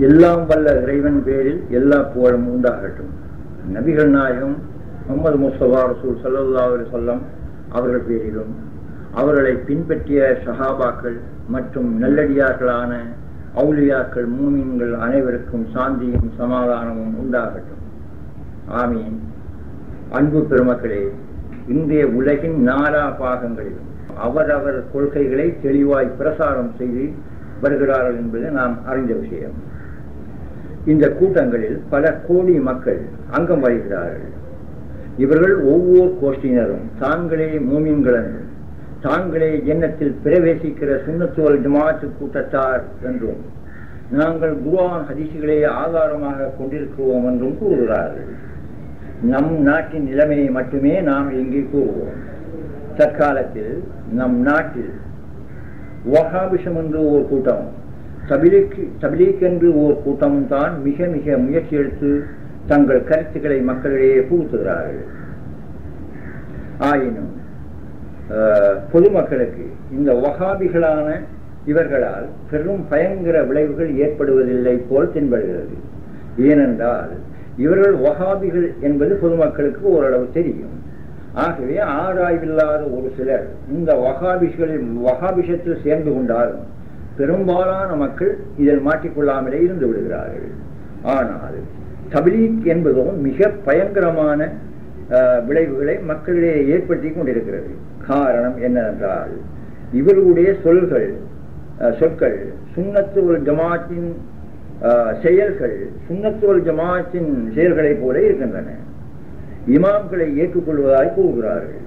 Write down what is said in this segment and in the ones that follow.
எல்லாம் வல்ல இறைவன் பேரில் எல்லா புகழும் உண்டாகட்டும். நபிகள் நாயகம் முஹம்மது முஸ்தபா ரசூல் ஸல்லல்லாஹு அலைஹி வஸல்லம் அவர்கள் பேரிலும் அவர்களை பின்பற்றிய சஹாபாக்கள் மற்றும் நல்லடியார்களான அவுலியாக்கள் மூமின்கள் அனைவருக்கும் சாந்தியும் சமாதானமும் உண்டாகட்டும். ஆமீன். அன்பு பெருமக்களே, இன்றைய உலகின் நாலா பாகங்களிலும் அவரவர் கொள்கைகளை தெளிவாய் பிரசாரம் செய்து வருகிறார்கள் என்பது நாம் அறிந்த விஷயம். இந்த கூட்டங்களில் பல கோடி மக்கள் அங்கம் வகிக்கிறார்கள். இவர்கள் ஒவ்வொரு கோஷ்டியினரும் தாங்களே மூமின்கள் என்றும் தாங்களே ஜன்னத்தில் பிரவேசிக்கிற சுன்னத்து வல் ஜமாஅத் கூட்டத்தார் என்றும் நாங்கள் குர்ஆன் ஹதீஸ்களை ஆதாரமாக கொண்டிருக்கிறோம் என்றும் கூறுகிறார்கள். நம் நாட்டின் நிலைமையை மட்டுமே நாம் இங்கே கூறுவோம். தற்காலத்தில் நம் நாட்டில் வஹாபிசம் என்று ஒரு கூட்டம், தபிலீக் என்று ஒரு கூட்டமும் தான் மிக மிக முயற்சி எடுத்து தங்கள் கருத்துக்களை மக்களிடையே புகுத்துகிறார்கள். ஆயினும் பொதுமக்களுக்கு இந்த வஹாபிகளான இவர்களால் பெரும் பயங்கர விளைவுகள் ஏற்படுவதில்லை போல் தென்படுகிறது. ஏனென்றால் இவர்கள் வஹாபிகள் என்பது பொதுமக்களுக்கு ஓரளவு தெரியும். ஆகவே ஆராய்வில்லாத ஒரு சிலர் இந்த வஹாபிஷத்தில் சேர்ந்து கொண்டாலும் பெரும்பாலான மக்கள் இதில் மாட்டிக்கொள்ளாமலே இருந்து விடுகிறார்கள். ஆனால் தபிலீக் என்பதும் மிக பயங்கரமான விளைவுகளை மக்களிடையே ஏற்படுத்தி கொண்டிருக்கிறது. காரணம் என்னவென்றால் இவர்களுடைய சொற்கள் சுன்னத்து வல் ஜமாஅத்தின் செயல்கள் சுன்னத்து வல் ஜமாஅத்தின் செயல்களை போல இருக்கின்றன. இமாம்களை ஏற்றுக்கொள்வதாய் கூறுகிறார்கள்.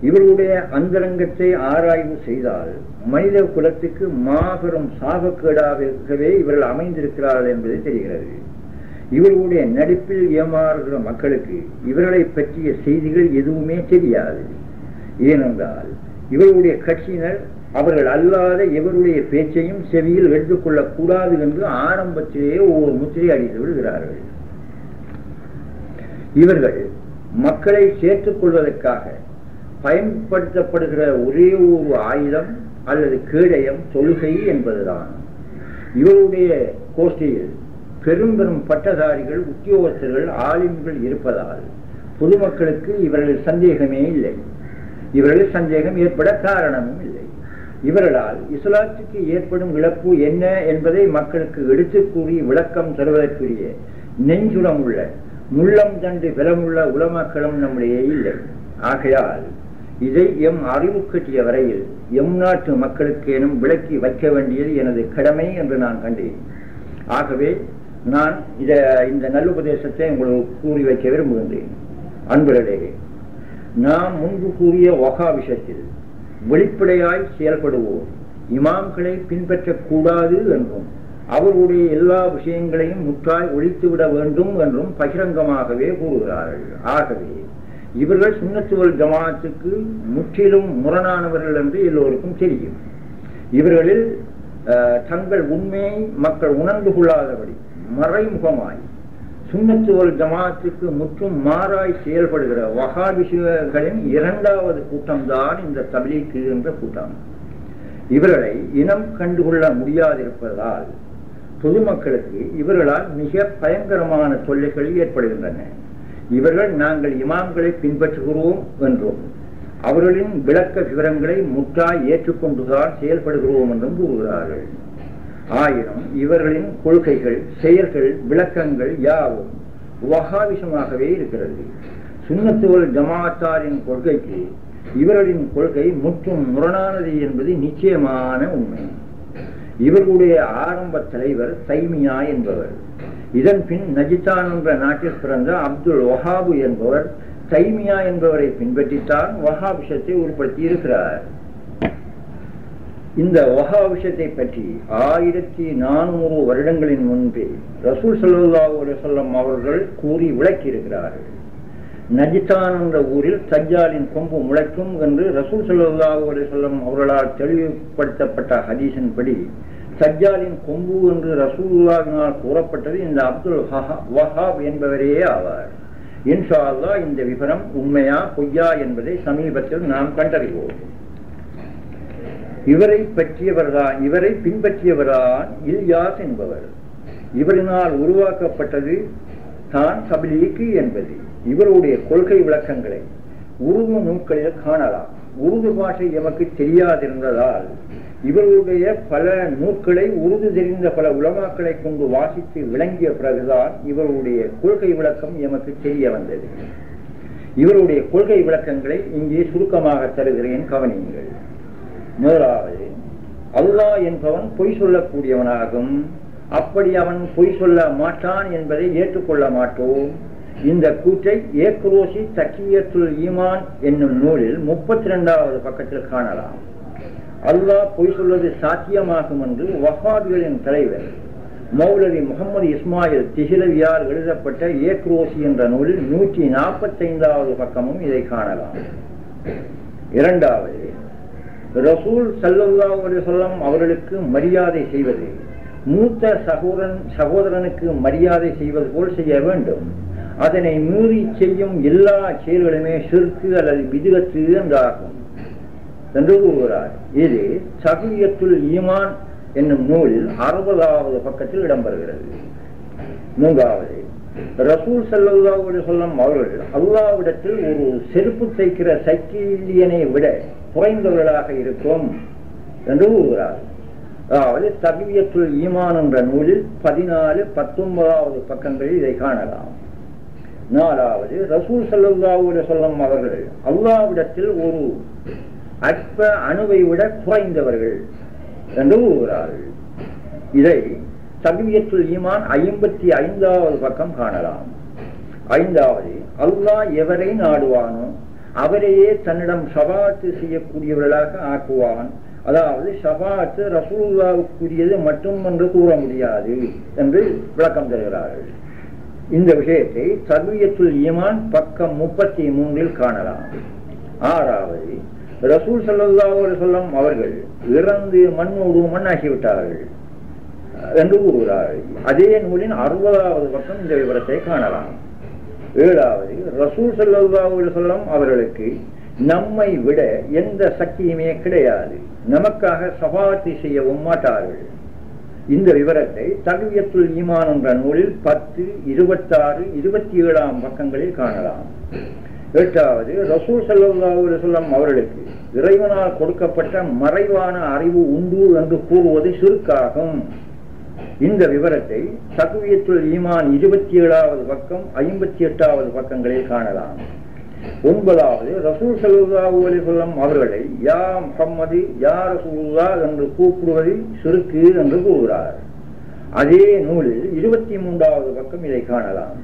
இவர்களுடைய அந்தரங்கத்தை ஆராய்வு செய்தால் மனித குலத்துக்கு மாபெரும் சாபக்கேடாகவே இவர்கள் அமைந்திருக்கிறார்கள் என்பது தெரிகிறது. இவர்களுடைய நடிப்பில் ஏமாறுகிற மக்களுக்கு இவர்களை பற்றிய செய்திகள் எதுவுமே தெரியாது. ஏனென்றால் இவர்களுடைய கட்சியினர் அவர்கள் அல்லாத எவருடைய பேச்சையும் செவியில் எடுத்துக்கொள்ளக் கூடாது என்று ஆரம்பத்திலேயே ஒரு முத்திரை அடித்து விடுகிறார்கள். இவர்கள் மக்களை சேர்த்துக் கொள்வதற்காக பயன்படுத்தப்படுகிற ஒரே ஒரு ஆயுதம் அல்லது கேடயம் தொழுகை என்பதுதான். இவருடைய கோஷ்டியில் பெரும் பெரும் பட்டதாரிகள், உத்தியோகஸ்தர்கள், ஆலிம்கள் இருப்பதால் பொதுமக்களுக்கு இவர்கள் சந்தேகமே இல்லை. இவர்கள் சந்தேகம் ஏற்பட காரணமும் இல்லை. இவர்களால் இஸ்லாத்துக்கு ஏற்படும் இழப்பு என்ன என்பதை மக்களுக்கு எடுத்து கூறி விளக்கம் தருவதற்குரிய நெஞ்சுரம் உள்ள முள்ளம் தண்டு பலமுள்ள உலமாக்களும் நம்முடைய இல்லை. ஆகையால் இதை எம் அறிவு கட்டிய வரையில் எம் நாட்டு மக்களுக்கு எனும் விளக்கி வைக்க வேண்டியது எனது கடமை என்று நான் கண்டேன். ஆகவே நான் இந்த நல்லுபதேசத்தை உங்களுக்கு கூறி வைக்க விரும்புகின்றேன். அன்பர்களே, நாம் முன்பு கூறிய வஹாபிஷத்தில் வெளிப்படையாய் செயல்படுவோம். இமாம்களை பின்பற்றக்கூடாது என்றும் அவர்களுடைய எல்லா விஷயங்களையும் முற்றாய் ஒழித்துவிட வேண்டும் என்றும் பகிரங்கமாகவே கூறுகிறார்கள். ஆகவே இவர்கள் சுன்னத்து வல் ஜமாஅத்துக்கு முற்றிலும் முரணானவர்கள் என்று எல்லோருக்கும் தெரியும். இவர்களில் தங்கள் உண்மையை மக்கள் உணர்ந்து கொள்ளாதபடி மறைமுகமாய் சுன்னத்து வல் ஜமாஅத்துக்கு முற்றும் மாறாய் செயல்படுகிற வஹாபிகளின் இரண்டாவது கூட்டம்தான் இந்த தபிலீக் என்ற கூட்டம். இவர்களை இனம் கண்டுகொள்ள முடியாதிருப்பதால் பொதுமக்களுக்கு இவர்களால் மிக பயங்கரமான தொல்லைகள் ஏற்படுகின்றன. இவர்கள் நாங்கள் இமாம்களை பின்பற்றுகிறோம் என்றும் அவர்களின் விளக்க விவரங்களை முற்றாய் ஏற்றுக்கொண்டுதான் செயல்படுகிறோம் என்றும் கூறுகிறார்கள். ஆயினும் இவர்களின் கொள்கைகள், செயல்கள், விளக்கங்கள் யாவும் வஹாபிசமாகவே இருக்கிறது. சுன்னத்து வல் ஜமாஅத்தாரின் கொள்கைக்கு இவர்களின் கொள்கை முற்றும் முரணானது என்பது நிச்சயமான உண்மை. இவர்களுடைய ஆரம்ப தலைவர் தைமியா என்பவர். இதன் பின் நஜித்தான் என்ற நாட்டில் பிறந்த அப்துல் வஹாபு என்பவர் தைமியா என்பவரை பின்பற்றித்தான் வஹாபிஷத்தை உற்பத்தி இருக்கிறார். இந்த வஹாபிஷத்தை பற்றி 1400 வருடங்களின் முன்பே ரசூல் ஸல்லல்லாஹு அலைஹி வஸல்லம் அவர்கள் கூறி விளக்கி இருக்கிறார்கள். நஜித்தான் என்ற ஊரில் தஜ்ஜாலின் கொம்பு முளைக்கும் என்று ரசூல் ஸல்லல்லாஹு அலைஹி வஸல்லம் அவர்களால் தெளிவுபடுத்தப்பட்ட ஹதீஸின் படி தஜ்ஜாலின் கொம்பு என்று ரசூலுல்லாஹினால் கூறப்பட்டது இந்த அப்துல் வஹாப் என்பவரே ஆவார். இன்ஷா அல்லாஹ் இந்த விவரம் உண்மையா பொய்யா என்பதை சமீபத்தில் நாம் கண்டறிவோம். இவரை பின்பற்றியவர்தான் இல்யாஸ் என்பவர். இவரினால் உருவாக்கப்பட்டது தான் தப்லீக் என்பது. இவருடைய கொள்கை விளக்கங்களை உருது நூல்களில் காணலாம். உருது பாஷை எமக்கு தெரியாதிருந்ததால் இவருடைய பல நூல்களை உருது தெரிந்த பல உலமாக்களை கொண்டு வாசித்து விளங்கிய பிறகுதான் இவருடைய கொள்கை விளக்கம் எமக்கு தெரிய வந்தது. இவருடைய கொள்கை விளக்கங்களை இங்கே சுருக்கமாக தருகிறேன், கவனியுங்கள். முதலாவது, அல்லாஹ் என்பவன் பொய் சொல்லக்கூடியவனாகும். அப்படி அவன் பொய் சொல்ல மாட்டான் என்பதை ஏற்றுக்கொள்ள மாட்டோம். இந்த கூற்றை ஏக்ரோசி தக்கியத்துல் ஈமான் என்னும் நூலில் 32வது பக்கத்தில் காணலாம். அல்லாஹ் பொய் சொல்வது சாத்தியமாகும் என்று வஹாபிகளின் தலைவர் மௌலவி முகமது இஸ்மாயில் திஹ்லவியால் எழுதப்பட்ட ஏக்ரோசி என்ற நூலில் 145வது பக்கமும் இதை காணலாம். இரண்டாவது, ரசூல் ஸல்லல்லாஹு அலைஹி வஸல்லம் அவர்களுக்கு மரியாதை செய்வது மூத்த சகோதரனுக்கு மரியாதை செய்வது போல் செய்ய வேண்டும். அதனை மீறி செய்யும் எல்லா செயல்களுமே ஷிர்க் அல்லது பித்அத் என்றாகும் என்று கூறுகிறார். இது தக்வியத்துல் ஈமான் என்னும் நூலில் 60வது பக்கத்தில் இடம்பெறுகிறது. மூன்றாவது, ரசூல் ஸல்லல்லாஹு அலைஹி வஸல்லம் அவர்கள் அல்லாஹ்விடத்தில் ஒரு செருப்பு தைக்கிற சைக்கிளியனை விட குறைந்தவர்களாக இருக்கும் என்று கூறுகிறார். அதாவது தக்வியத்துல் ஈமான் என்ற நூலில் 14, 19வது பக்கங்களில் இதை காணலாம். நாலாவது, ரசூல் ஸல்லல்லாஹு அலைஹி வஸல்லம் அவர்கள் அல்லாஹ்விடத்தில் ஒரு அற்ப அணுவை விட குறைந்தவர்கள் என்று கூறுகிறார்கள். இதை தக்வியத்துல் ஈமான் 55வது பக்கம் காணலாம். ஐந்தாவது, அல்லாஹ் எவரை நாடுவானோ அவரையே தன்னிடம் ஷஃபாஅத் செய்யக்கூடியவர்களாக ஆக்குவான். அதாவது ஷஃபாஅத் ரசூலுல்லாஹ்வுக்குரியது மட்டும் என்று கூற முடியாது என்று விளக்கம் தருகிறார்கள். இந்த விஷயத்தை தக்வியத்துல் ஈமான் பக்கம் 33 காணலாம். ஆறாவது, ரசூல் ஸல்லல்லாஹு அலைஹி வஸல்லம் அவர்கள் இறந்து மண்ணோடு மண்ணாகிவிட்டார்கள் என்று கூறுகிறார்கள். அதே நூலின் 60வது பக்கம் இந்த விவரத்தை காணலாம். ஏழாவது, ரசூல் ஸல்லல்லாஹு அலைஹி வஸல்லம் அவர்களுக்கு நம்மை விட எந்த சக்தியுமே கிடையாது, நமக்காக ஷஃபாஅத் செய்யவும் மாட்டார்கள். இந்த விவரத்தை தக்வியத்துல் ஈமான் என்ற நூலில் 10, 26, 27 பக்கங்களில் காணலாம். எட்டாவது, ரசூல் ஸல்லல்லாஹு அலைஹி வஸல்லம் அவர்களுக்கு இறைவனால் கொடுக்கப்பட்ட மறைவான அறிவு உண்டு என்று கூறுவது ஷிர்காகும். இந்த விவரத்தை தக்வியத்துல் ஈமான் 27வது பக்கம் 58வது பக்கங்களில் காணலாம். ஒன்பதாவது, ரசூல் ஸல்லல்லாஹு அலைஹி வஸல்லம் அவர்களை யா முஹம்மது யா ரசூலுல்லாஹ் என்று கூப்பிடுவது ஷிர்க் என்று கூறுகிறார். அதே நூலில் 23வது பக்கம் இதை காணலாம்.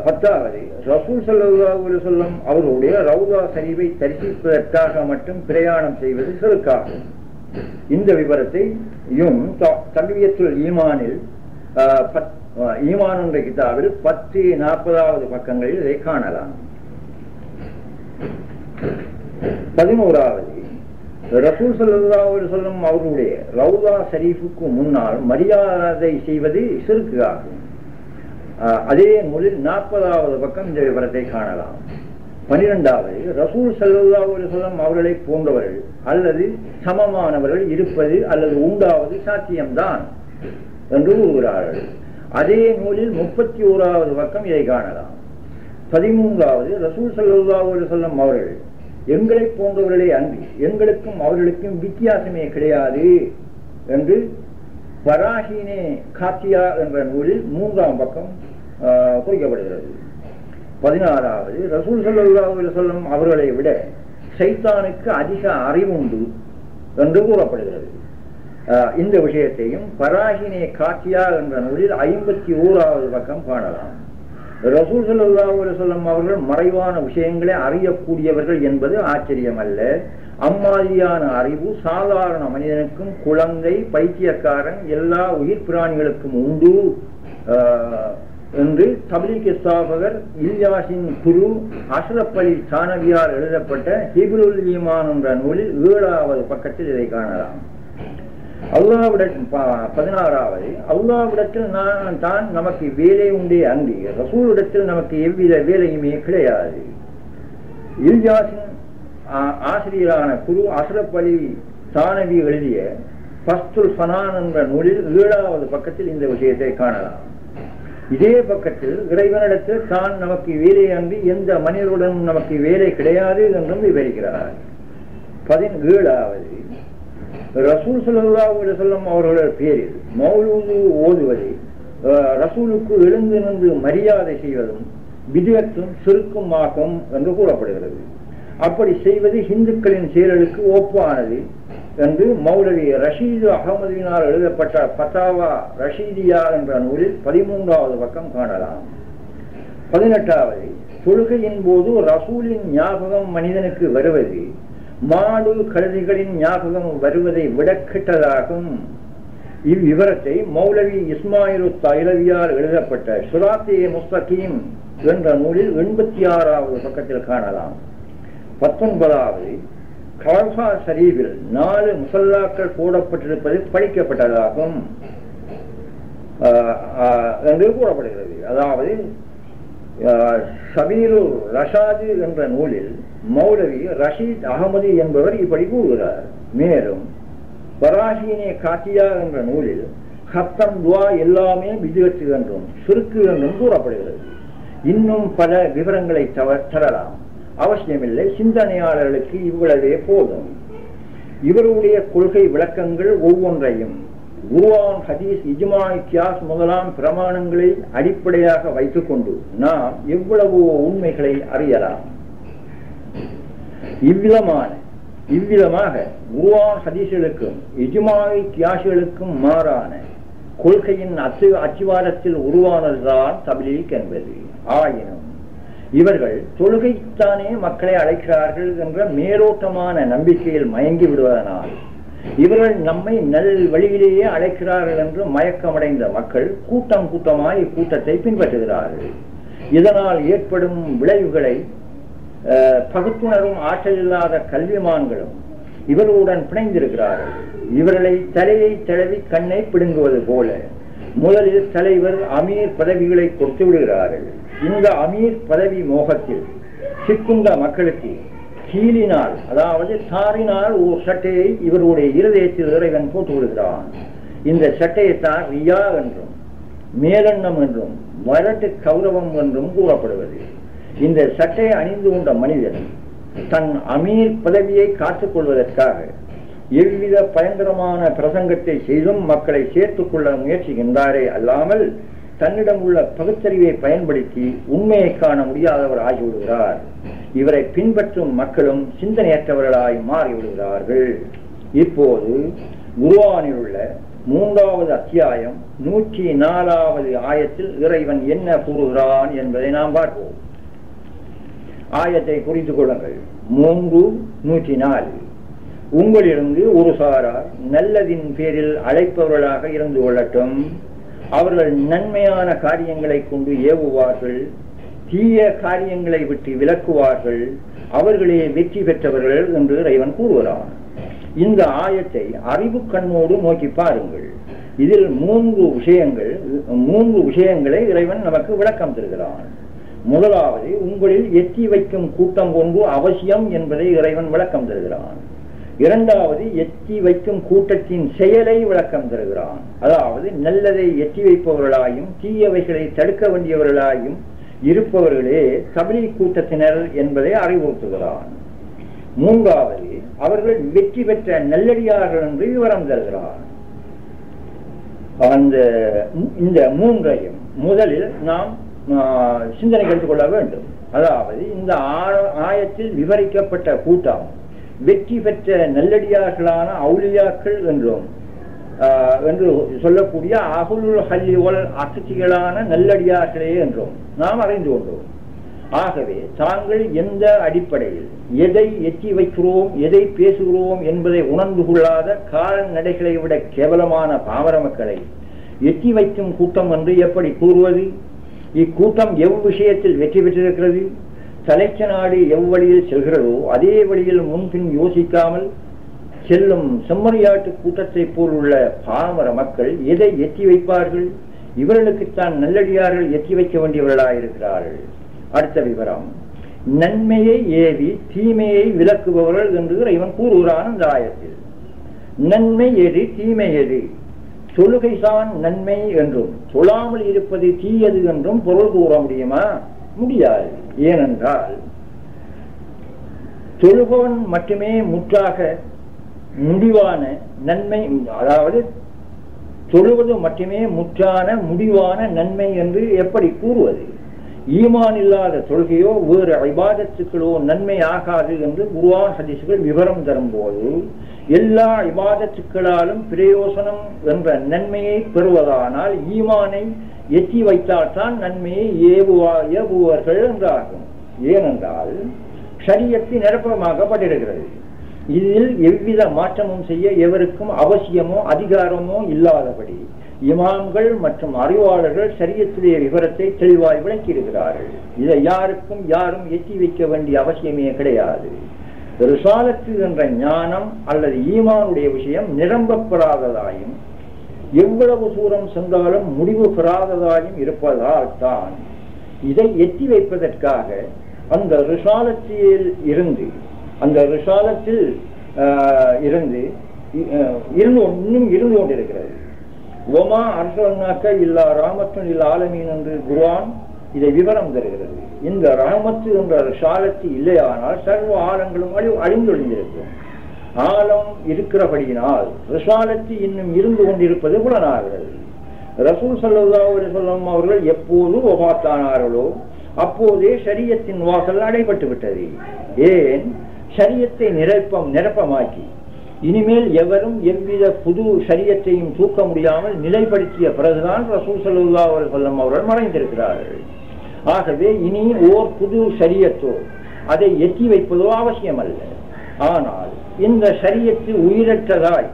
பத்தாவது, ரசூல் ஸல்லல்லாஹு அலைஹி வஸல்லம் அவருடைய ரவுதா ஷரீஃபை தரிசிப்பதற்காக மட்டும் பிரயாணம் செய்வது ஷிர்காகும். இந்த விவரத்தை தக்வியத்துல் ஈமானில் ஈமான் என்ற கிதாபில் 10, 40வது பக்கங்களில் இதை காணலாம். 11வது, ரசூல் ஸல்லல்லாஹு அலைஹி வஸல்லம் அவருடைய ரவுதா ஷரீஃபுக்கு முன்னால் மரியாதை செய்வது ஷிர்க் ஆகும். அதே நூலில் 40வது பக்கம் இந்த விவரத்தை காணலாம். 12வது, ரசூல் ஸல்லல்லாஹு அலைஹி வஸல்லம் அவர்களை போன்றவர்கள் அல்லது சமமானவர்கள் இருப்பது அல்லது உண்டாவது சாத்தியம்தான் என்று கூறுகிறார்கள். அதே நூலில் 31வது பக்கம் இதை காணலாம். 13வது, ரசூல் ஸல்லல்லாஹு அலைஹி வஸல்லம் அவர்கள் எங்களை போன்றவர்களே அன்றி எங்களுக்கும் அவர்களுக்கும் வித்தியாசமே கிடையாது என்று பராஹீனே காத்தியா என்ற நூலில் 3ஆம் பக்கம் குறிக்கப்படுகிறது. 16வது, ரசூல் ஸல்லல்லாஹு அலைஹி வஸல்லம் அவர்களை விட ஷைத்தானுக்கு அதிக அறிவுண்டு என்று கூறப்படுகிறது. இந்த விஷயத்தையும் பராஹினே காத்தியா என்ற நூலில் 51வது பக்கம் காணலாம். ரசூல் ஸல்லல்லாஹு அலைஹி வஸல்லம் அவர்கள் மறைவான விஷயங்களை அறியக்கூடியவர்கள் என்பது ஆச்சரியமல்ல. அம்மாதிரியான அறிவு சாதாரண மனிதனுக்கும் குழந்தை, பைத்தியக்காரன், எல்லா உயிர் பிராணிகளுக்கும் உண்டு என்று தப்லீக் ஸ்தாபகர் இல்யாஸின் குரு அஷ்ரஃப் அலி தானவியால் எழுதப்பட்ட ஹிப்ருல் ஈமான் என்ற நூலில் 7வது பக்கத்தில் இதை காணலாம். அல்லாஹ்விடத்தில் 16வது, அல்லாஹ்விடத்தில் தான் நமக்கு வேலை உண்டே அன்றி ரசூலிடத்தில் நமக்கு எவ்வித வேலையுமே கிடையாது. இல்யாஸின் ஆசிரியரான குரு அஷ்ரஃப் அலி தானவி எழுதிய ஃபஸ்துல் ஃபனான் என்ற நூலில் 7வது பக்கத்தில் இந்த விஷயத்தை காணலாம். இதே பக்கத்தில் இறைவனிடத்தில் தான் நமக்கு வேலை அன்றி எந்த மனிதருடன் நமக்கு வேலை கிடையாது என்றும் விவரிக்கிறார். 17வது ரசூல் ஸல்லல்லாஹு அலைஹி வஸல்லம் அவர்கள் பேரில் மௌலூது ஓதுவதை ரசூலுக்கு எழுந்து நின்று மரியாதை செய்வதும் பித்அத்தும் ஷிர்க்கும் ஆகும் என்று கூறப்படுகிறது. அப்படி செய்வது இந்துக்களின் செயலுக்கு ஒப்பானது என்று மௌலவி ரஷீது அகமதுவினால் எழுதப்பட்ட பத்தாவா ரஷீதியா என்ற நூலில் 13வது பக்கம் காணலாம். 18வது தொழுகையின் போது ரசூலின் ஞாபகம் மனிதனுக்கு வருவது மாடு கழுதைகளின் ஞாபகம் வருவதை விட கெட்டதாகும். இவ்விவரத்தை மௌலவி இஸ்மாயிலு தைலவியால் எழுதப்பட்ட சுராத்தே முஸ்தகீம் என்ற நூலில் 86வது பக்கத்தில் காணலாம். 19வது கல்ஃபா ஷரீஃபில் 4 முசல்லாக்கள் போடப்பட்டிருப்பது படிக்கப்பட்டதாகும் என்று கூறப்படுகிறது. அதாவது சபீரு ரஷாது என்ற நூலில் மௌலவி ரஷீத் அகமது என்பவர் இப்படி கூறுகிறார். மேலும் பராஹீனே காத்தியா என்ற நூலில் ஹத்தம் துவா எல்லாமே பித்அத் என்றும் ஷிர்க் என்றும் கூறப்படுகிறது. இன்னும் பல விவரங்களை தரலாம், அவசியமில்லை. சிந்தனையாளர்களுக்கு இவ்வளவே போதும். இவருடைய கொள்கை விளக்கங்கள் ஒவ்வொன்றையும் குர்ஆன், ஹதீஸ், இஜ்மா, கியாஸ் முதலாம் பிரமாணங்களை அடிப்படையாக வைத்துக் கொண்டு நாம் எவ்வளவோ உண்மைகளை அறியலாம். இவ்விதமாக குர்ஆன் ஹதீஸ்களுக்கும் இஜ்மா கியாஸ்களுக்கும் மாறான கொள்கையின் அச்சிவாரத்தில் உருவானதுதான் தப்லீக் என்பது. ஆயினும் இவர்கள் தொழுகைத்தானே மக்களை அழைக்கிறார்கள் என்ற மேலோட்டமான நம்பிக்கையில் மயங்கி விடுவதனால் இவர்கள் நம்மை நல் வழியிலேயே அழைக்கிறார்கள் என்று மயக்கமடைந்த மக்கள் கூட்டம் கூட்டமாய் இக்கூட்டத்தை பின்பற்றுகிறார்கள். இதனால் ஏற்படும் விளைவுகளை பகுத்துணரும் ஆற்றல் இல்லாத கல்விமான்களும் இவர்களுடன் பிணைந்திருக்கிறார்கள். இவர்களை தலையை தடவி கண்ணை பிடுங்குவது போல முதலில் தலைவர் அமீர் பதவிகளை கொடுத்து விடுகிறார்கள். இந்த அமீர் பதவி மோகத்தில் சிக்குண்ட மக்களுக்கு கீழினால், அதாவது தாரினால் ஒரு சட்டையை இவருடைய இருதயத்தில் இறைவன் போட்டு விடுகிறான். இந்த சட்டையைத்தான் ரியா என்றும் மேலெண்ணம் என்றும் வரட்டு கௌரவம் என்றும் கூறப்படுவது. இந்த சட்டையை அணிந்து கொண்ட மனிதன் தன் அமீர் பதவியை காத்துக் கொள்வதற்காக எவ்வித பயங்கரமான பிரசங்கத்தை செய்தும் மக்களை சேர்த்துக் கொள்ள முயற்சிக்கின்றாரே அல்லாமல் தன்னிடம் உள்ள பகுத்தறிவை பயன்படுத்தி உண்மையை காண முடியாதவர் ஆகிவிடுகிறார். இவரை பின்பற்றும் மக்களும் சிந்தனையற்றவர்களாய் மாறிவிடுகிறார்கள். இப்போது குர்ஆனில் உள்ள 3வது அத்தியாயம் 104வது ஆயத்தில் இறைவன் என்ன கூறுகிறான் என்பதை நாம் பார்ப்போம். ஆயத்தை குறித்துக் கொள்ளுங்கள். 3:104 உங்களிலிருந்து ஒரு சாரார் நல்லதின் பேரில் அழைப்பவர்களாக இருந்து கொள்ளட்டும். அவர்கள் நன்மையான காரியங்களை கொண்டு ஏவுவார்கள், தீய காரியங்களை விட்டு விலக்குவார்கள். அவர்களே வெற்றி பெற்றவர்கள் என்று இறைவன் கூறுகிறான். இந்த ஆயத்தை அறிவு கண்ணோடு நோக்கி பாருங்கள். இதில் 3 விஷயங்களை இறைவன் நமக்கு விளக்கம் தருகிறான். முதலாவது, உங்களில் எத்தி வைக்கும் கூட்டம் கொண்டு அவசியம் என்பதை இறைவன் விளக்கம் தருகிறான். இரண்டாவது, எத்தி வைக்கும் கூட்டத்தின் செயலை விளக்கம் தருகிறான். அதாவது நல்லதை எத்தி வைப்பவர்களாயும் தீயவைகளை தடுக்க வேண்டியவர்களாயும் இருப்பவர்களே தப்லீக் கூட்டத்தினர் என்பதை அறிவுறுத்துகிறான். மூன்றாவது, அவர்கள் வெற்றி பெற்ற நல்லடியார்கள் என்று விவரம் தருகிறான். இந்த மூன்றையும் முதலில் நாம் சிந்தனை எடுத்துக் கொள்ள வேண்டும். அதாவது இந்த ஆயத்தில் விவரிக்கப்பட்ட கூட்டம் வெற்றி பெற்ற நல்லடியார்களான அவுலியாக்கள் என்று சொல்லக்கூடிய அஹ்லுல் ஹல்லி வல் அக்திகளான நல்லடியார்களே என்றும் நாம் அறிந்து கொண்டோம். ஆகவே தாங்கள் எந்த அடிப்படையில் எதை எட்டி வைக்கிறோம், எதை பேசுகிறோம் என்பதை உணர்ந்து கொள்ளாத கால்நடைகளை விட கேவலமான பாமர மக்களை எட்டி வைக்கும் கூட்டம் என்று எப்படி கூறுவது? இக்கூட்டம் விஷயத்தில் வெற்றி பெற்றிருக்கிறது. தலைச்ச நாடு எவ்வழியில் செல்கிறதோ அதே வழியில் முன்பின் யோசிக்காமல் செல்லும் செம்மறியாட்டு கூட்டத்தை போல் உள்ள பாமர மக்கள் எதை எட்டி வைப்பார்கள்? இவர்களுக்குத்தான் நல்லடியார்கள் எட்டி வைக்க வேண்டியவர்களாயிருக்கிறார்கள். அடுத்த விவரம், நன்மையை ஏவி தீமையை விலக்குபவர்கள் என்று இவன் கூறுகிறான். இந்த ஆயத்தில் நன்மை எது தீமை எது? தொழுகைதான் நன்மை என்றும் தொழாமல் இருப்பது தீயது என்றும் பொருள் கூற முடியுமா? முடியாது. ஏனென்றால் தொழுபவன் மட்டுமே முற்றாக முடிவான நன்மை, அதாவது தொழுவது மட்டுமே முற்றான முடிவான நன்மை என்று எப்படி கூறுவது? ஈமான் இல்லாத தொழுகையோ வேறு இபாதத்துக்களோ நன்மை ஆகாது என்று குர்ஆன் ஹதீஸ்கள் விவரம் தரும்போது, எல்லா இபாதத்துக்களாலும் பிரயோசனம் என்ற நன்மையை பெறுவதானால் ஈமானை எட்டி வைத்தால்தான் நன்மையை ஏவுவார்கள் என்றாகும். ஏனென்றால் ஷரியத்து நிரப்பமாக்கப்பட்டிருக்கிறது. இதில் எவ்வித மாற்றமும் செய்ய எவருக்கும் அவசியமோ அதிகாரமோ இல்லாதபடி இமாம்கள் மற்றும் அறிவாளர்கள் ஷரியத்துடைய விவரத்தை தெளிவாய் விளக்கியிருக்கிறார்கள். இதை யாரும் எட்டி வைக்க வேண்டிய அவசியமே கிடையாது. ரிசாலத்து என்ற ஞானம் அல்லது ஈமானுடைய விஷயம் நிரம்பப்பெறாததாயும் எவ்வளவு தூரம் சென்றாலும் முடிவு பெறாததாயும் இருப்பதால் தான் இதை எட்டி வைப்பதற்காக அந்த ரிசாலத்தில் இன்னும் இருந்து கொண்டிருக்கிறது. ஒமா அர்சல்னாக்க இல்லா ராமத்துன் இல்லா ஆலமீன் என்று குர்ஆன் இதை விவரம் தருகிறது. இந்த ரஹமத்து என்ற ரிசாலத்து இல்லையானால் சர்வ ஆழங்களும் அழிந்தொழிந்திருக்கும். ஆழம் இருக்கிறபடியினால் ரிசாலத்து இன்னும் இருந்து கொண்டிருப்பது புலனாகிறது. ரசூல் ஸல்லல்லாஹு அலைஹி வஸல்லம் அவர்கள் எப்போது வஃபாத்தானார்களோ அப்போதே ஷரியத்தின் வாசல் அடைபட்டு விட்டது. ஏன்? ஷரியத்தை நிரப்பமாக்கி இனிமேல் எவரும் எவ்வித புது ஷரியத்தையும் தூக்க முடியாமல் நிலைப்படுத்திய பிறகுதான் ரசூல் ஸல்லல்லாஹு அலைஹி வஸல்லம் அவர்கள் மறைந்திருக்கிறார்கள். ஆகவே இனி ஓர் புது ஷரியத்தோ அதை எட்டி வைப்பதோ அவசியம் அல்ல. ஆனால் இந்த ஷரியத்து உயிரற்றதாய்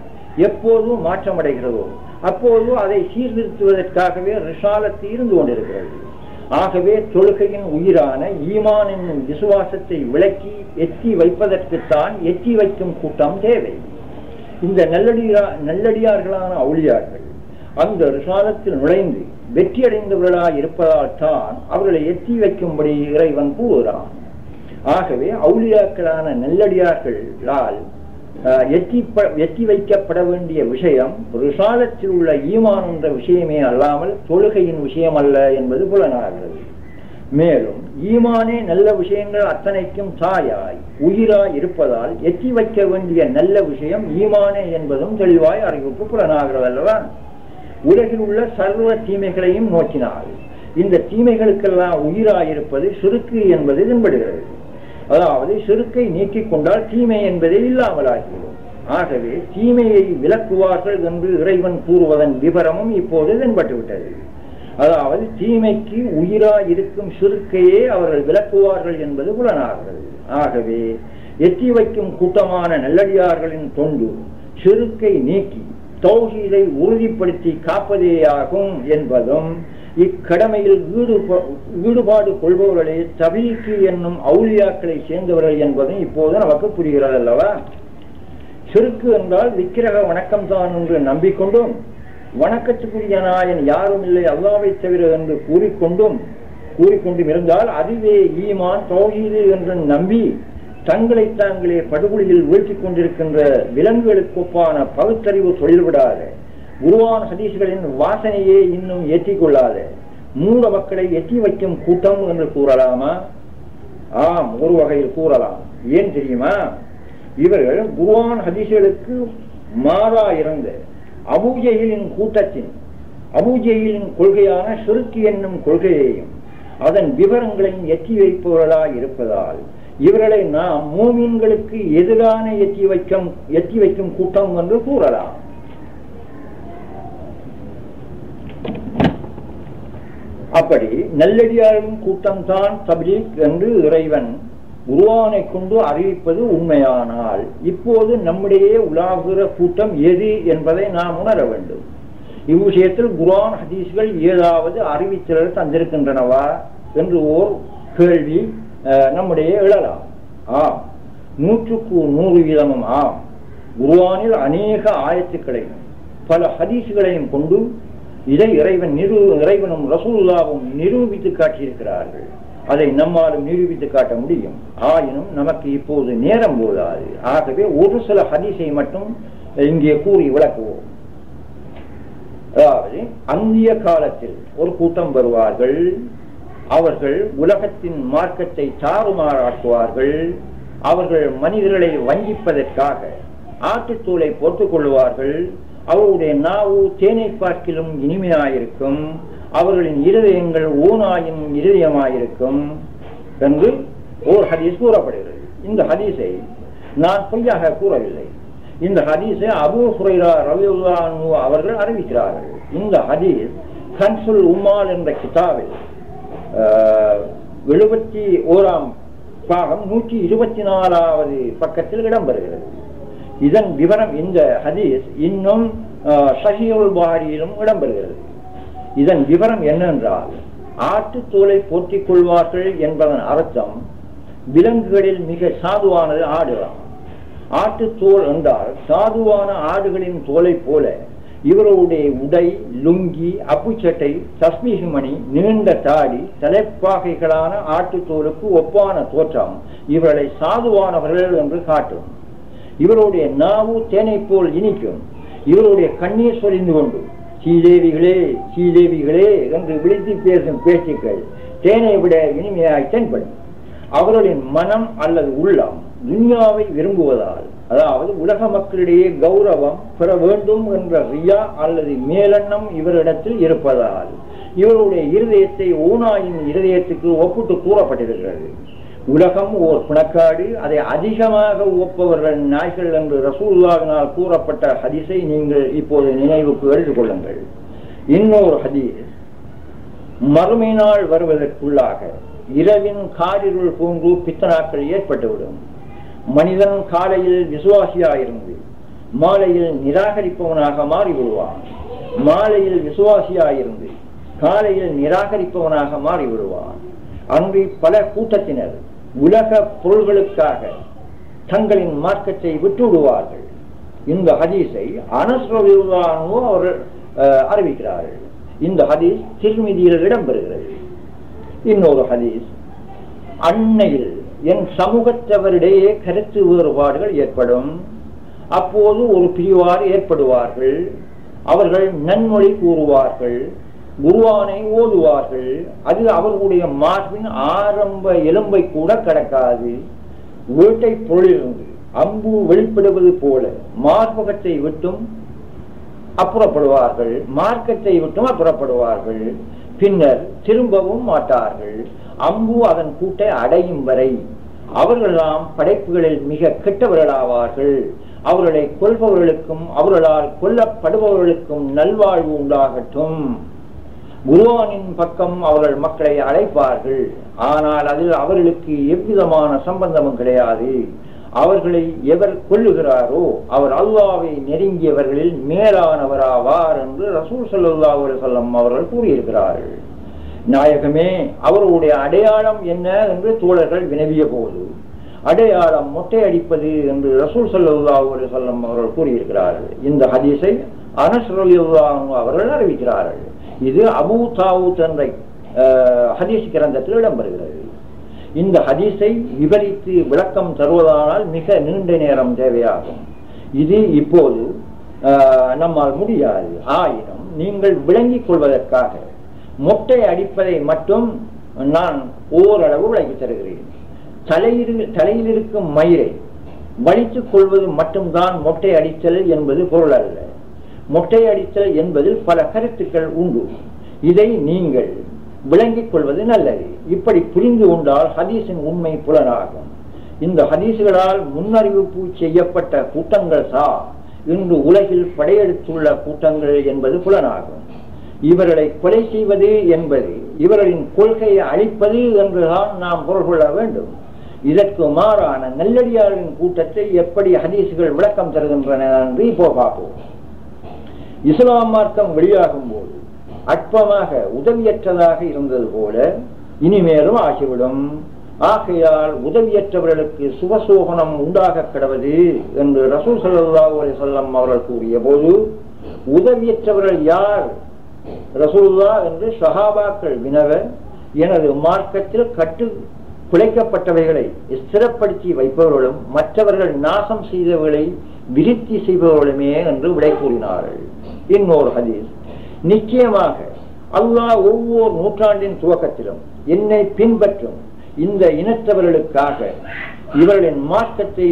எப்போதும் மாற்றமடைகிறதோ அப்போது அதை சீர்திருத்துவதற்காகவே ரிசாலத்து இருந்து கொண்டிருக்கிறது. ஆகவே தொழுகையின் உயிரான ஈமான் என்னும் விசுவாசத்தை விளக்கி எட்டி வைப்பதற்குத்தான் எட்டி வைக்கும் கூட்டம் தேவை. இந்த நல்லடியார்களான அவுலியாக்கள் அந்த ரிசாலத்தில் நுழைந்து வெற்றியடைந்தவர்களாய் இருப்பதால் தான் அவர்களை எட்டி வைக்கும்படி இறைவன் கூறுகிறான். ஆகவே அவுலியாக்களான நல்லடியார்களால் எட்டி வைக்கப்பட வேண்டிய விஷயம் ரிசாலத்தில் உள்ள ஈமான் என்ற விஷயமே அல்லாமல் தொழுகையின் விஷயம் அல்ல என்பது புலனாகிறது. மேலும் ஈமானே நல்ல விஷயங்கள் அத்தனைக்கும் தாயாய் உயிராய் இருப்பதால் எட்டி வைக்க வேண்டிய நல்ல விஷயம் ஈமானே என்பதும் தெளிவாய் அறிவிப்பு புலனாகிறது அல்லவா? உலகில் உள்ள சர்வ தீமைகளையும் நோக்கினால் இந்த தீமைகளுக்கெல்லாம் உயிராயிருப்பது சிறுக்கு என்பது தென்படுகிறது. அதாவது சிறுக்கை நீக்கிக் கொண்டால் தீமை என்பதே இல்லாமலாகிவிடும். ஆகவே தீமையை விலக்குவார்கள் என்று இறைவன் கூறுவதன் விவரமும் இப்போது தென்பட்டுவிட்டது. அதாவது தீமைக்கு உயிராயிருக்கும் சிறுக்கையே அவர்கள் விலக்குவார்கள் என்பது புலனாகிறது. ஆகவே எட்டி வைக்கும் கூட்டமான நல்லடியார்களின் தொண்டு சிறுக்கை நீக்கி தௌஹீதை உறுதிப்படுத்தி காப்பதேயாகும் என்பதும் இக்கடமையில் ஈடுபாடு கொள்பவர்களே தபீக்கு என்னும் அவுலியாக்களை சேர்ந்தவர்கள் என்பதும் இப்போது நமக்கு புரிகிறது அல்லவா? சிறுக்கு என்றால் விக்கிரக வணக்கம் தான் என்று நம்பிக்கொண்டும் வணக்கத்துக்குரிய நாயன் யாரும் இல்லை அல்லாஹ்வை தவிர என்று கூறிக்கொண்டும் இருந்தால் அதுவே ஈமான் தௌஹீது என்று நம்பி தங்களை தாங்களே படுகொலியில் வீழ்த்தி கொண்டிருக்கின்ற விலங்குகளுக்கு ஒப்பான பகுத்தறிவு தொழில்விடாத குர்ஆன் ஹதீஸ்களின் வாசனையே இன்னும் ஏற்றிக்கொள்ளாத மூட மக்களை எட்டி வைக்கும் கூட்டம் என்று கூறலாமா? ஆம், ஒரு வகையில் கூறலாம். ஏன் தெரியுமா? இவர்கள் குர்ஆன் ஹதீஸ்களுக்கு மாறா இருந்த அபூஜஹிலின் கூட்டத்தின் அபூஜஹிலின் கொள்கையான ஷிர்க் என்னும் கொள்கையையும் அதன் விவரங்களையும் எட்டி வைப்பவர்களாய் இருப்பதால் இவர்களை நாம் மூமின்களுக்கு எதிரான எட்டி வைக்கும் கூட்டம் என்று கூறலாம். அப்படி நல்லடியாரும் கூட்டம் தான் தப்லீக் என்று இறைவன் குர்ஆனை கொண்டு அறிவிப்பது உண்மையானால் இப்போது நம்முடைய உலாவுகிற கூட்டம் எது என்பதை நாம் உணர வேண்டும். இவ்விஷயத்தில் குர்ஆன் ஹதீஸ்கள் ஏதாவது அறிவித்தல் தந்திருக்கின்றனவா என்று ஓர் கேள்வி நம்முடைய எழலாம். ஆம், 100% ஆம். குர்ஆனில் அநேக ஆயத்துக்களையும் பல ஹதீஸ்களையும் கொண்டு இதை இறைவனும் ரசூலுல்லாஹ்வும் நிரூபித்து காட்டியிருக்கிறார்கள். அதை நம்மாலும் நிரூபித்து காட்ட முடியும். ஆயினும் நமக்கு இப்போது நேரம் போதாது. ஆகவே ஒரு சில ஹதீஸை மட்டும் இங்கே கூறி விளக்குவோம். அதாவது அந்திய காலத்தில் ஒரு கூட்டம் வருவார்கள். அவர்கள் உலகத்தின் மார்க்கத்தை தாறுமாறாக்குவார்கள். அவர்கள் மனிதர்களை வஞ்சிப்பதற்காக ஆட்டுத்தூளை போட்டுக் கொள்வார்கள். அவருடைய நாவு தேனை பார்க்கிலும் இனிமையாயிருக்கும். அவர்களின் இருதயங்கள் ஓநாயின் இருதயமாயிருக்கும் என்று ஓர் ஹதீஸ் கூறப்படுகிறது. இந்த ஹதீஸை நான் பொய்யாக கூறவில்லை. இந்த ஹதீஸை அபூ ஹுரைரா ரலியல்லாஹு அன்ஹு அவர்கள் அறிவிக்கிறார்கள். இந்த ஹதீஸ் கன்சுல் உம்மால் என்ற கிதாபில் 71ஆம் பாகம் 124வது பக்கத்தில் இடம்பெறுகிறது. இதன் விவரம் இந்த ஹதீஸ் இன்னும் ஸஹீஹுல் புகாரியிலும் இடம்பெறுகிறது. இதன் விவரம் என்னென்றால், ஆட்டுத்தோலை போற்றிக் கொள்வார்கள் என்பதன் அர்த்தம் விலங்குகளில் மிக சாதுவானது ஆடுதான். ஆட்டுத்தோல் என்றால் சாதுவான ஆடுகளின் தோலை போல இவர்களுடைய உடை, லுங்கி, அப்புச்சட்டை, தஸ்மீஹ் மணி, நீண்ட தாடி, தலைப்பாகைகளான ஆட்டுத்தோலுக்கு ஒப்பான தோற்றம் இவர்களை சாதுவானவர்கள் என்று காட்டும். இவருடைய நாவு தேனை போல் இனிக்கும். இவருடைய கண்ணீர் சொரிந்து கொண்டு சீதேவிகளே சீதேவிகளே என்று விழித்து பேசும் பேச்சுக்கள் தேனை விட இனிமையாய் தென்படும். அவர்களின் மனம் அல்லது உள்ளம் துன்யாவை விரும்புவதால், அதாவது உலக மக்களிடையே கௌரவம் பெற வேண்டும் என்ற ரியா அல்லது மேலெண்ணம் இவரிடத்தில் இருப்பதால் இவருடைய இருதயத்தை ஓநாயின் இருதயத்துக்கு ஒப்பிட்டு கூறப்பட்டிருக்கிறது. உலகம் ஓர் பிணக்காடு, அதை அதிகமாக ஒப்பவர்கள் நாய்கள் என்று ரசூலுல்லாஹினால் கூறப்பட்ட ஹதீஸை நீங்கள் இப்போது நினைவுக்கு எடுத்துக் கொள்ளுங்கள். இன்னொரு ஹதீஸ், மறுமை நாள் வருவதற்குள்ளாக இரவின் காரிருள் போன்று பித்தனாக்கள் ஏற்பட்டுவிடும். மனிதன் காலையில் விசுவாசியாயிருந்து மாலையில் நிராகரிப்பவனாக மாறிவிடுவான். மாலையில் விசுவாசியாயிருந்து காலையில் நிராகரிப்பவனாக மாறிவிடுவான். அன்று பல கூட்டத்தினர் உலக பொருள்களுக்காக தங்களின் மார்க்கத்தை விட்டுவிடுவார்கள். இந்த ஹதீஸை அனஸ் ரலியல்லாஹு அன்ஹு அவர்கள் அறிவிக்கிறார்கள். இந்த ஹதீஸ் திர்மிதியில் இடம்பெறுகிறது. இன்னொரு ஹதீஸ், அன்னையில் என் சமூகத்தவரிடையே கருத்து வேறுபாடுகள் ஏற்படும். அப்போது ஒரு பிரிவார் ஏற்படுவார்கள். அவர்கள் நன்மொழி கூறுவார்கள், குர்ஆனை ஓதுவார்கள். அது அவர்களுடைய மார்பின் ஆரம்ப எலும்பை கூட கடக்காது. வேட்டை பொருளிலிருந்து அம்பு வெளிப்படுவது போல மார்பகத்தை விட்டும் அப்புறப்படுவார்கள், மார்க்கத்தை விட்டும் அப்புறப்படுவார்கள். பின்னர் திரும்பவும் மாட்டார்கள். அம்பு அதன் கூட்டை அடையும் வரை அவர்களாம் படைப்புகளில் மிக கெட்டவர்களாவார்கள். அவர்களை கொல்பவர்களுக்கும் அவர்களால் கொல்லப்படுபவர்களுக்கும் நல்வாழ்வு உண்டாகட்டும். குர்ஆனின் பக்கம் அவர்கள் மக்களை அழைப்பார்கள். ஆனால் அதில் அவர்களுக்கு எவ்விதமான சம்பந்தமும் கிடையாது. அவர்களை எவர் கொல்லுகிறாரோ அவர் அல்லாஹ்வை நெருங்கியவர்களில் மேலானவராவார் என்று ரசூல் ஸல்லல்லாஹு அலைஹி வஸல்லம் அவர்கள் கூறியிருக்கிறார்கள். நாயகமே, அவருடைய அடையாளம் என்ன என்று தோழர்கள் வினவிய போது, அடையாளம் மொட்டை அடிப்பது என்று ரசூல் ஸல்லல்லாஹு அலைஹி வஸல்லம் அவர்கள் கூறியிருக்கிறார்கள். இந்த ஹதீஸை அனஸ் ரலியல்லாஹு அன்ஹு அவர்கள் அறிவிக்கிறார்கள். இது அபூ தாவூத் என்ற ஹதீஸ் கிரந்தத்தில் இடம்பெறுகிறது. இந்த ஹதீஸை விவரித்து விளக்கம் தருவதானால் மிக நீண்ட நேரம் தேவையாகும். இது இப்போது நம்மால் முடியாது. ஆயினும் நீங்கள் விளங்கிக் கொள்வதற்காக மொட்டை அடிப்பதை மட்டும் நான் ஓரளவு விளக்கி தருகிறேன். தலையில் இருக்கும் மயிரை வலித்துக் கொள்வது மட்டும்தான் மொட்டை அடித்தல் என்பது பொருள் அல்ல. மொட்டை அடித்தல் என்பதில் பல கருத்துக்கள் உண்டு. இதை நீங்கள் விளங்கிக் கொள்வது நல்லது. இப்படி புரிந்து கொண்டால் ஹதீஸின் உண்மை புலனாகும். இந்த ஹதீஸ்களால் முன்னறிவிப்பு செய்யப்பட்ட கூட்டங்கள் இன்று உலகில் படையெடுத்துள்ள கூட்டங்கள் என்பது புலனாகும். இவர்களை கொலை செய்வது என்பது இவர்களின் கொள்கையை அழிப்பது என்றுதான் நாம் பொருள் கொள்ள வேண்டும். இதற்கு மாறான நல்லடியாரின் கூட்டத்தை எப்படி ஹதீஸ்கள் விளக்கம் தருகின்றன என்று இப்போ பார்ப்போம். இஸ்லாம் மார்க்கம் வெளியாகும் போது அற்பமாக உதவியற்றதாக இருந்தது போல இனிமேலும் ஆகிவிடும். ஆகையால் உதவியற்றவர்களுக்கு சுபசோகனம் உண்டாக கிடவது என்று ரசூல் ஸல்லல்லாஹு அலைஹி வஸல்லம் அவர்கள் கூறிய போது, உதவியற்றவர்கள் யார் ரசூலுல்லாஹ் என்று சஹாபாக்கள் வினவ, எனது மார்க்கத்தில் கட்டு குலைக்கப்பட்டவைகளை ஸ்திரப்படுத்தி வைப்பவர்களும் மற்றவர்கள் நாசம் செய்தவர்களை விருத்தி செய்பவர்களுமே என்று விடை கூறினார்கள். இன்னொரு ஹதீஸ், நிச்சயமாக அல்லாஹ் ஒவ்வொரு நூற்றாண்டின் துவக்கத்திலும் என்னை பின்பற்றும் இந்த இனத்தவர்களுக்காக இவர்களின் மார்க்கத்தை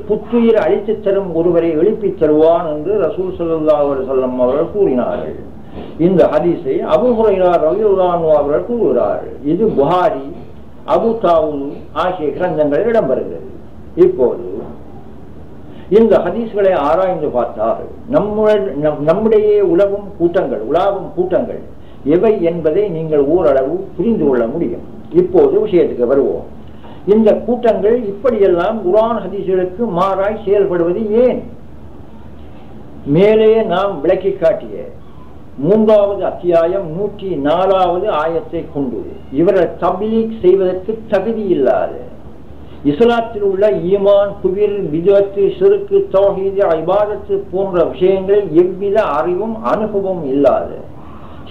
புத்துயிர் அளித்து தரும் ஒருவரை எழுப்பித் தருவான் என்று ரசூல் ஸல்லல்லாஹு அலைஹி வஸல்லம் அவர்கள் கூறினார்கள். இந்த ஹதீஸை அபூ ஹுரைரா ரலியல்லாஹு அன்ஹு அவர்கள் கூறுகிறார்கள். இது புகாரி, அபு தாவூத் ஆகிய கிரந்தங்களில் இடம்பெறுகிறது. இப்போது இந்த ஹதீஸ்களை ஆராய்ந்து பார்த்தால் நம்முடைய உலாவும் கூட்டங்கள் எவை என்பதை நீங்கள் ஓரளவு புரிந்து கொள்ள முடியும். இப்போது விஷயத்துக்கு வருவோம். இந்த கூட்டங்கள் இப்படியெல்லாம் குர்ஆன் ஹதீஸ்களுக்கு மாறாய் செயல்படுவது ஏன்? மேலே நாம் விளக்கி காட்டிய 3வது அத்தியாயம் 104வது ஆயத்தை கொண்டு இவர்கள் தப்லீக் செய்வதற்கு தகுதி இல்லாத, இஸ்லாத்தில் உள்ள ஈமான், குஃர், பித்அத், ஷிர்க், தௌஹீத், இபாதத் போன்ற விஷயங்களில் எவ்வித அறிவும் அனுபவம் இல்லாத,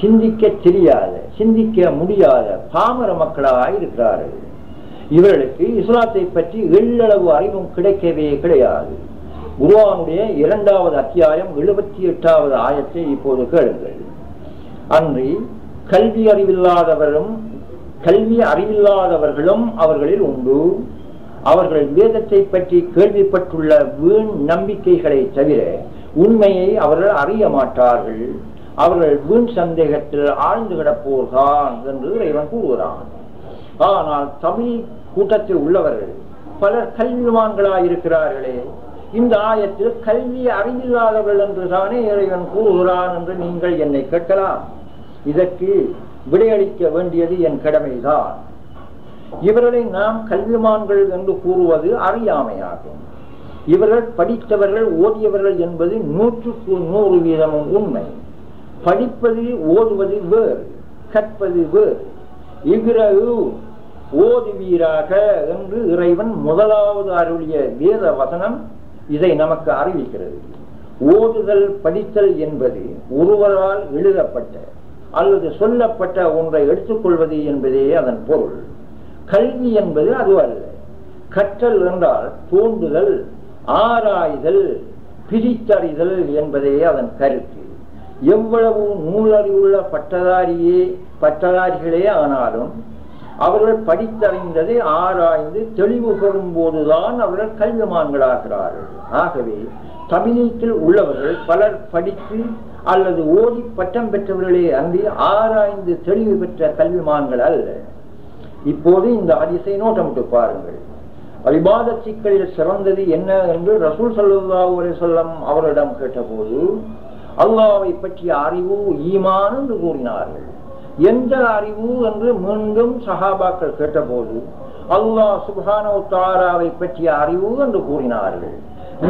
சிந்திக்க தெரியாத, சிந்திக்க முடியாத பாமர மக்களாக இருக்கிறார்கள். இவர்களுக்கு இஸ்லாத்தை பற்றி எள்ளளவு அறிவும் கிடைக்கவே கிடையாது. குர்ஆனுடைய 2வது அத்தியாயம் 78வது ஆயத்தை இப்போது கேளுங்கள். அன்றி கல்வி அறிவில்லாதவர்களும் அவர்களில் உண்டு. அவர்கள் வேதத்தை பற்றி கேள்விப்பட்டுள்ள வீண் நம்பிக்கைகளை தவிர உண்மையை அவர்கள் அறிய மாட்டார்கள். அவர்கள் வீண் சந்தேகத்தில் ஆழ்ந்து கிடப்போர்தான் என்று இறைவன் கூறுகிறான். ஆனால் தமிழ் கூட்டத்தில் உள்ளவர்கள் பலர் கல்விமான்களாயிருக்கிறார்களே, இந்த ஆயத்தில் கல்வி அறிவில்லாதவர்கள் என்று தானே இறைவன் கூறுகிறான் என்று நீங்கள் என்னை கேட்கலாம். இதற்கு விடையளிக்க வேண்டியது என் கடமைதான். இவர்களை நாம் கல்விமான்கள் என்று கூறுவது அறியாமையாகும். இவர்கள் படித்தவர்கள், ஓதியவர்கள் என்பது 100% உண்மை. படிப்பது ஓதுவது வேறு, கற்பது வேறு. இவ்விரவு ஓதுவீராக என்று இறைவன் முதலாவது அருளிய வேத வசனம் இதை நமக்கு அறிவிக்கிறது. ஓதுதல், படித்தல் என்பது ஒருவரால் எழுதப்பட்ட அல்லது சொல்லப்பட்ட ஒன்றை எடுத்துக்கொள்வது என்பதே அதன் பொருள். கல்வி என்பது அது அல்ல. கற்றல் என்றால் தோன்றுதல், ஆராய்தல், பிரித்தறிதல் என்பதே அதன் கருத்து. எவ்வளவு நூலறிவுள்ள பட்டதாரிகளே ஆனாலும் அவர்கள் படித்தறிந்ததை ஆராய்ந்து தெளிவு பெறும் போதுதான் அவர்கள் கல்விமான்களாகிறார்கள். ஆகவே தமிழீக்கில் உள்ளவர்கள் பலர் படித்து அல்லது ஓதி பட்டம் பெற்றவர்களே அன்றி ஆராய்ந்து தெளிவு பெற்ற கல்விமான்கள் அல்ல. இப்போது இந்த ஹதீஸை நோட்டமிட்டு பாருங்கள். இபாதத் சிக்கலில் சிறந்தது என்ன என்று ரசூல் ஸல்லல்லாஹு அலைஹி வஸல்லம் அவரிடம் கேட்டபோது அல்லாஹ்வை பற்றிய அறிவு ஈமான் என்று கூறினார்கள். எந்த அறிவு என்று மீண்டும் சஹாபாக்கள் கேட்டபோது அல்லாஹ் சுப்ஹானஹு வ தஆலாவை பற்றிய அறிவு என்று கூறினார்கள்.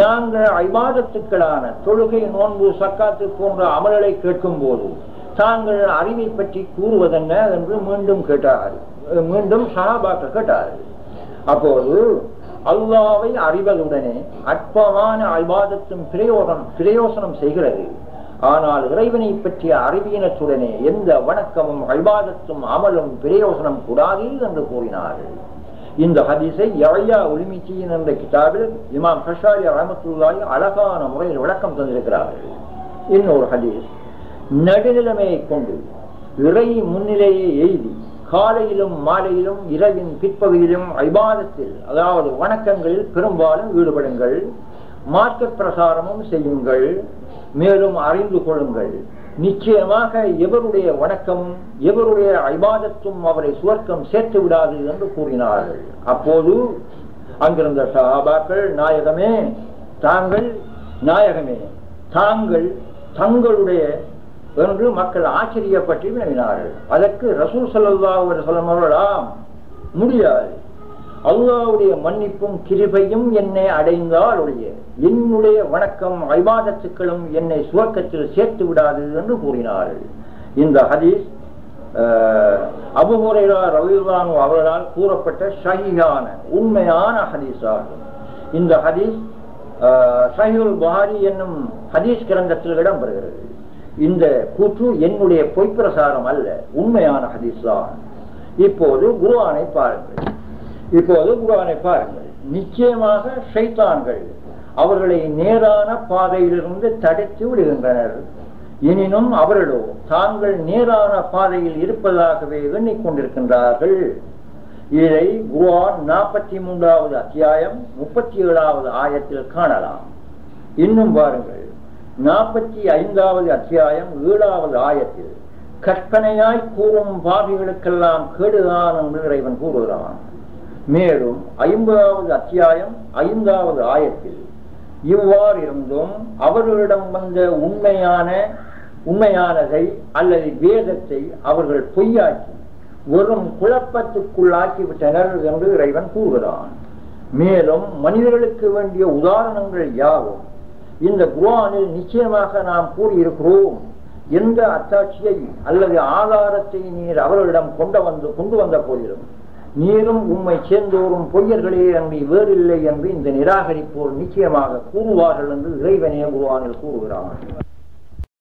நாங்கள் இபாதத்துக்களான தொழுகை, நோன்பு, ஸக்காத்து போன்ற அமல்களை கேட்கும் போது தாங்கள் அறிவை பற்றி கூறுவதென்ன என்று மீண்டும் சஹாபாக்கள் கேட்டார்கள். அப்போது அல்லாஹ்வை அறிவதுடனே அற்பமான இபாதத்தும் பிரயோசனம் செய்கிறது. ஆனால் இறைவனை பற்றிய அறிவியனத்துடனே எந்த வணக்கமும் இபாதத்தும் அமலும் பிரயோசனம் கூடாது என்று கூறினார்கள். இந்த ஹதீஸை யஹ்யா உலுமித்தீன் என்ற கிதாபில் இமாம் கஷாரி ரஹ்மத்துல்லாஹி அழகான முறையில் விளக்கம் தந்திருக்கிறார்கள். இன்னொரு ஹதீஸ், நடுநிலைமையை கொண்டு இறை முன்னிலையை எய்தி காலையிலும் மாலையிலும் இரவின் பிற்பகுதியிலும் இபாதத்தில், அதாவது வணக்கங்களில் பெரும்பாலும் ஈடுபடுங்கள், மார்க்க பிரசாரமும் செய்யுங்கள், மேலும் அறிந்து கொள்ளுங்கள். நிச்சயமாக எவருடைய வணக்கமும் எவருடைய இபாதத்தும் அவரை சுவர்க்கம் சேர்த்து விடாது என்று கூறினார்கள். அப்போது அங்கிருந்த சஹாபாக்கள், நாயகமே தாங்கள் தங்களுடைய என்று மக்கள் ஆச்சரியப்பட்டு வினவினார்கள். அதற்கு ரசூல் ஸல்லல்லாஹு அலைஹி வஸல்லம் அவர்களாம், முடியாது, அல்லாஹ்வுடைய மன்னிப்பும் கிருபையும் என்னை அடைந்தால் ஒழிய என்னுடைய வணக்கம் இபாதத்துக்களும் என்னை சுவர்க்கத்தில் சேர்த்து விடாது என்று கூறினார்கள். இந்த ஹதீஸ் அபூ ஹுரைரா ரலியல்லாஹு அன்ஹு அவர்களால் கூறப்பட்ட ஸஹீஹான உண்மையான ஹதீஸ் ஆகும். இந்த ஹதீஸ் ஸஹீஹுல் புகாரி என்னும் ஹதீஸ் கிரந்தத்தில் இடம்பெறுகிறது. இந்த கூற்று என்னுடைய பொய்ப்பிரசாரம் அல்ல, உண்மையான ஹதீஸ் தான். இப்போது குர்ஆனை பாருங்கள். நிச்சயமாக ஷைத்தான்கள் அவர்களை நேரான பாதையிலிருந்து தடுத்து விடுகின்றனர். எனினும் அவர்களோ தாங்கள் நேரான பாதையில் இருப்பதாகவே எண்ணிக்கொண்டிருக்கின்றார்கள். இதை குர்ஆன் 43வது அத்தியாயம் 37வது ஆயத்தில் காணலாம். இன்னும் பாருங்கள், 45வது அத்தியாயம் 7வது ஆயத்தில் கற்பனையாய் கூறும் பாவிகளுக்கெல்லாம் கேடுதான் என்று இறைவன் கூறுகிறான். மேலும் 50வது அத்தியாயம் 5வது ஆயத்தில் இவ்வாறு இருந்தும் அவர்களிடம் வந்த உண்மையானதை அல்லது வேதத்தை அவர்கள் பொய்யாக்கி வெறும் குழப்பத்துக்குள்ளாக்கிவிட்டனர் என்று இறைவன் கூறுகிறான். மேலும் மனிதர்களுக்கு வேண்டிய உதாரணங்கள் யாவும் இந்த குர்ஆனில் நிச்சயமாக நாம் கூறியிருக்கிறோம். எந்த அத்தாட்சியை அல்லது ஆதாரத்தை நீர் அவர்களிடம் கொண்டு வந்த போதிலும் நீரும் உம்மை சேர்ந்தோரும் பொய்யர்களே அன்றி வேறில்லை என்று இந்த நிராகரிப்போர் நிச்சயமாக கூறுவார்கள் என்று இறைவனே குர்ஆனில் கூறுகிறான்.